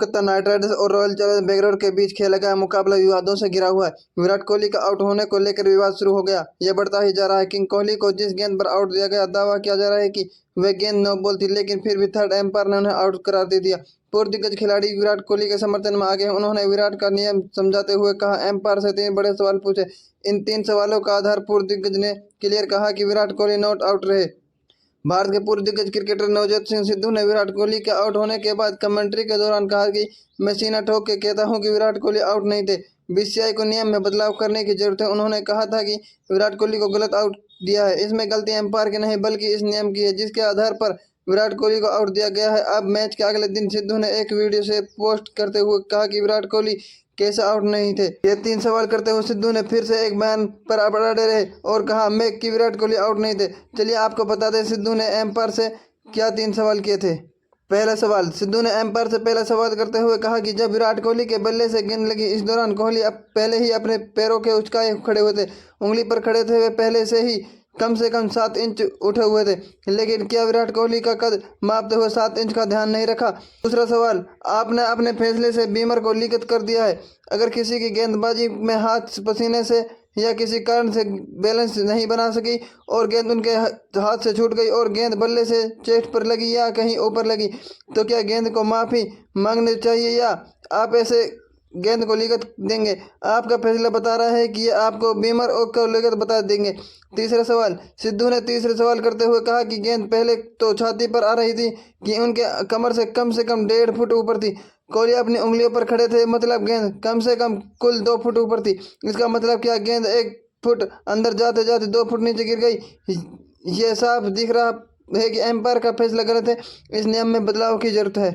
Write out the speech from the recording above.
Kolkata night Riders और royal Challengers Bengaluru के बीच खेला गया मुकाबला विवादों से घिरा हुआ है। विराट कोहली का आउट होने को लेकर विवाद शुरू हो गया। यह बढ़ता ही जा रहा है। किंग कोहली को जिस गेंद पर आउट दिया गया, दावा किया जा रहा है कि वह गेंद नो बॉल थी, लेकिन फिर भी थर्ड एम्पायर ने उन्हें आउट करार दे दिया। पूर्व दिग्गज खिलाड़ी विराट कोहली के समर्थन में आगे हैं। उन्होंने विराट का नियम समझाते हुए कहा, एम्पायर से 3 बड़े सवाल पूछे। इन 3 सवालों का आधार पूर्व दिग्गज ने क्लियर कहा कि विराट कोहली नॉट आउट रहे। भारत के पूर्व दिग्गज क्रिकेटर नवजोत सिंह सिद्धू ने विराट कोहली के आउट होने के बाद कमेंट्री के दौरान कहा कि मैं सीना ठोक के कहता हूं कि विराट कोहली आउट नहीं थे। बीसीसीआई को नियम में बदलाव करने की जरूरत है। उन्होंने कहा था कि विराट कोहली को गलत आउट दिया है। इसमें गलती एम्पायर की नहीं बल्कि इस नियम की है जिसके आधार पर विराट कोहली को आउट दिया गया है। अब मैच के अगले दिन सिद्धू ने एक वीडियो से पोस्ट करते हुए कहा कि विराट कोहली कैसे आउट नहीं थे। ये 3 सवाल करते हुए सिद्धू ने फिर से एक बयान पर अड़े रहे और कहा मैं कि विराट कोहली आउट नहीं थे। चलिए आपको बता दें सिद्धू ने एम्पायर से क्या 3 सवाल किए थे। पहला सवाल, सिद्धू ने एम्पायर से पहला सवाल करते हुए कहा कि जब विराट कोहली के बल्ले से गेंद लगी, इस दौरान कोहली अब पहले ही अपने पैरों के उचकाए खड़े हुए थे। उंगली पर खड़े थे वे पहले से ही कम 7 इंच उठे हुए थे, लेकिन क्या विराट कोहली का कद मापते हुए 7 इंच का ध्यान नहीं रखा। दूसरा सवाल, आपने अपने फैसले से बीमर को लिखित कर दिया है। अगर किसी की गेंदबाजी में हाथ पसीने से या किसी कारण से बैलेंस नहीं बना सकी और गेंद उनके हाथ से छूट गई और गेंद बल्ले से चेस्ट पर लगी या कहीं ऊपर लगी, तो क्या गेंद को माफ़ी मांगनी चाहिए या आप ऐसे गेंद को लिखित देंगे। आपका फैसला बता रहा है कि आपको बीमर और को लिखित बता देंगे। तीसरा सवाल, सिद्धू ने तीसरे सवाल करते हुए कहा कि गेंद पहले तो छाती पर आ रही थी कि उनके कमर से कम 1.5 फुट ऊपर थी। कोहली अपनी उंगलियों पर खड़े थे, मतलब गेंद कम से कम कुल 2 फुट ऊपर थी। इसका मतलब क्या गेंद 1 फुट अंदर जाते जाते 2 फुट नीचे गिर गई। यह साफ दिख रहा है कि एम्पायर का फैसला गलत है। इस नियम में बदलाव की जरूरत है।